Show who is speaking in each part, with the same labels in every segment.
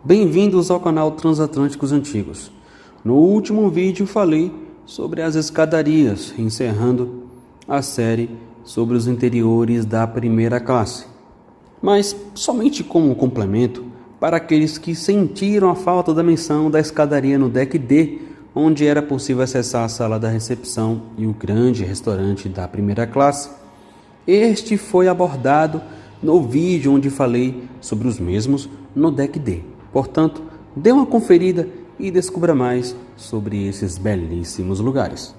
Speaker 1: Bem-vindos ao canal Transatlânticos Antigos. No último vídeo falei sobre as escadarias, encerrando a série sobre os interiores da primeira classe. Mas somente como complemento para aqueles que sentiram a falta da menção da escadaria no deck D, onde era possível acessar a sala da recepção e o grande restaurante da primeira classe. Este foi abordado no vídeo onde falei sobre os mesmos no deck D. Portanto, dê uma conferida e descubra mais sobre esses belíssimos lugares.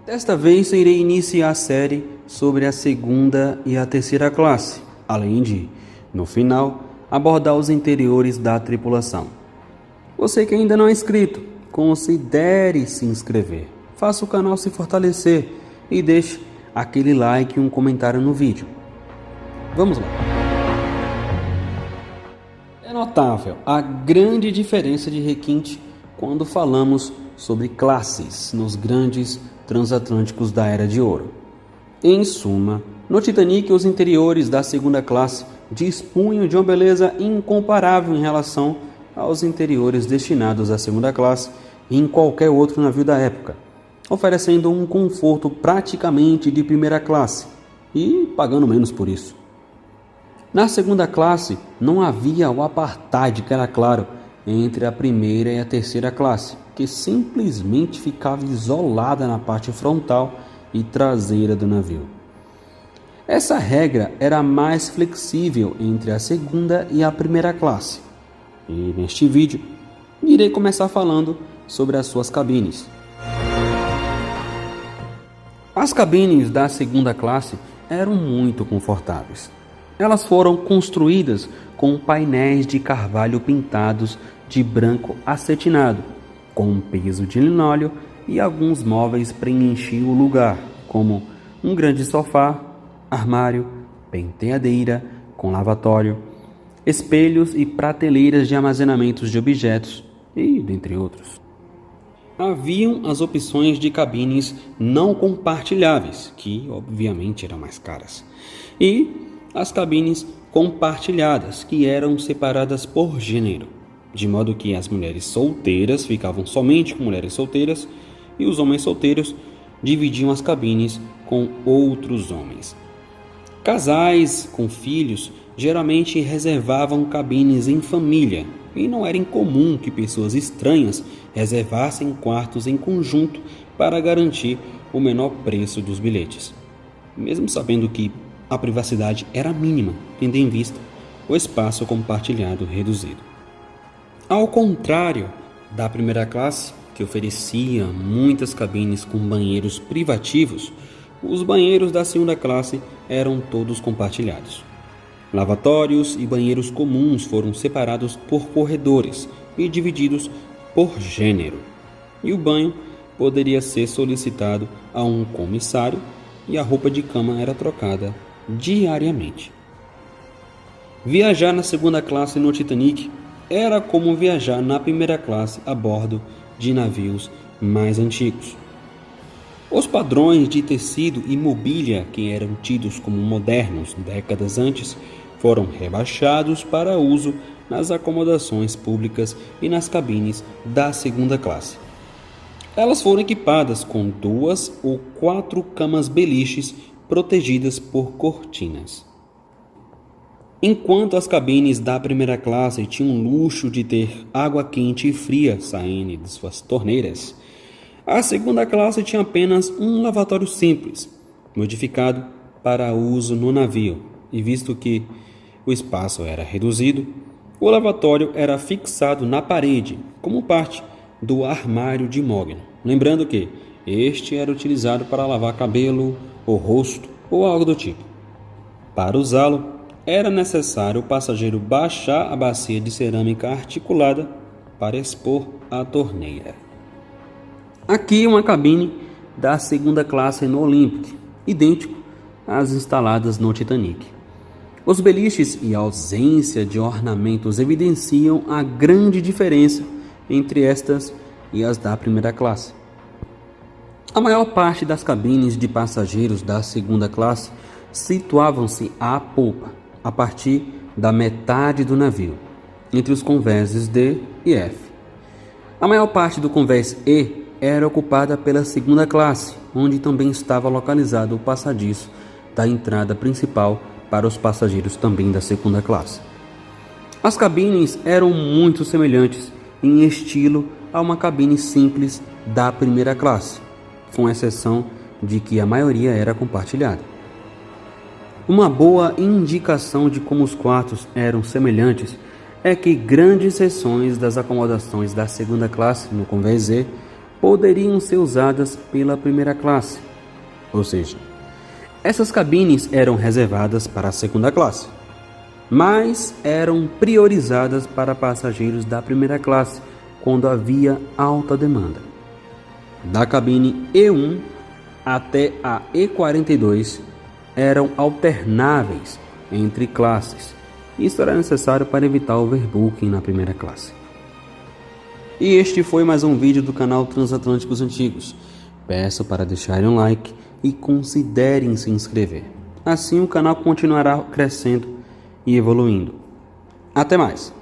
Speaker 1: Desta vez irei iniciar a série sobre a segunda e a terceira classe, além de, no final, abordar os interiores da tripulação. Você que ainda não é inscrito, considere se inscrever, faça o canal se fortalecer e deixe aquele like e um comentário no vídeo. Vamos lá! É notável a grande diferença de requinte quando falamos sobre classes nos grandes transatlânticos da Era de Ouro. Em suma, no Titanic os interiores da segunda classe dispunham de uma beleza incomparável em relação aos interiores destinados à segunda classe em qualquer outro navio da época, oferecendo um conforto praticamente de primeira classe e pagando menos por isso. Na segunda classe não havia o apartheid que era claro entre a primeira e a terceira classe, que simplesmente ficava isolada na parte frontal e traseira do navio. Essa regra era mais flexível entre a segunda e a primeira classe. E neste vídeo irei começar falando sobre as suas cabines. As cabines da segunda classe eram muito confortáveis. Elas foram construídas com painéis de carvalho pintados de branco acetinado, com um peso de linóleo e alguns móveis preenchiam o lugar, como um grande sofá, armário, penteadeira com lavatório, espelhos e prateleiras de armazenamentos de objetos, e dentre outros. Haviam as opções de cabines não compartilháveis, que obviamente eram mais caras, e as cabines compartilhadas, que eram separadas por gênero, de modo que as mulheres solteiras ficavam somente com mulheres solteiras e os homens solteiros dividiam as cabines com outros homens. Casais com filhos geralmente reservavam cabines em família, e não era incomum que pessoas estranhas reservassem quartos em conjunto para garantir o menor preço dos bilhetes, mesmo sabendo que a privacidade era mínima, tendo em vista o espaço compartilhado reduzido. Ao contrário da primeira classe, que oferecia muitas cabines com banheiros privativos, os banheiros da segunda classe eram todos compartilhados. Lavatórios e banheiros comuns foram separados por corredores e divididos por gênero, e o banho poderia ser solicitado a um comissário e a roupa de cama era trocada diariamente. Viajar na segunda classe no Titanic era como viajar na primeira classe a bordo de navios mais antigos. Os padrões de tecido e mobília que eram tidos como modernos décadas antes foram rebaixados para uso nas acomodações públicas e nas cabines da segunda classe. Elas foram equipadas com 2 ou 4 camas beliches protegidas por cortinas. Enquanto as cabines da primeira classe tinham o luxo de ter água quente e fria saindo de suas torneiras, a segunda classe tinha apenas um lavatório simples, modificado para uso no navio, e visto que o espaço era reduzido, o lavatório era fixado na parede como parte do armário de mogno, lembrando que este era utilizado para lavar cabelo, o rosto ou algo do tipo. Para usá-lo, era necessário o passageiro baixar a bacia de cerâmica articulada para expor a torneira. Aqui uma cabine da segunda classe no Olympic, idêntico às instaladas no Titanic. Os beliches e a ausência de ornamentos evidenciam a grande diferença entre estas e as da primeira classe. A maior parte das cabines de passageiros da segunda classe situavam-se à polpa, a partir da metade do navio, entre os convéses D e F. A maior parte do convés E era ocupada pela segunda classe, onde também estava localizado o passadiço da entrada principal para os passageiros também da segunda classe. As cabines eram muito semelhantes em estilo a uma cabine simples da primeira classe, com exceção de que a maioria era compartilhada. Uma boa indicação de como os quartos eram semelhantes é que grandes seções das acomodações da segunda classe no convés E poderiam ser usadas pela primeira classe, ou seja, essas cabines eram reservadas para a segunda classe, mas eram priorizadas para passageiros da primeira classe quando havia alta demanda. Da cabine E1 até a E42 eram alternáveis entre classes. Isso era necessário para evitar overbooking na primeira classe. E este foi mais um vídeo do canal Transatlânticos Antigos. Peço para deixarem um like e considerem se inscrever. Assim o canal continuará crescendo e evoluindo. Até mais!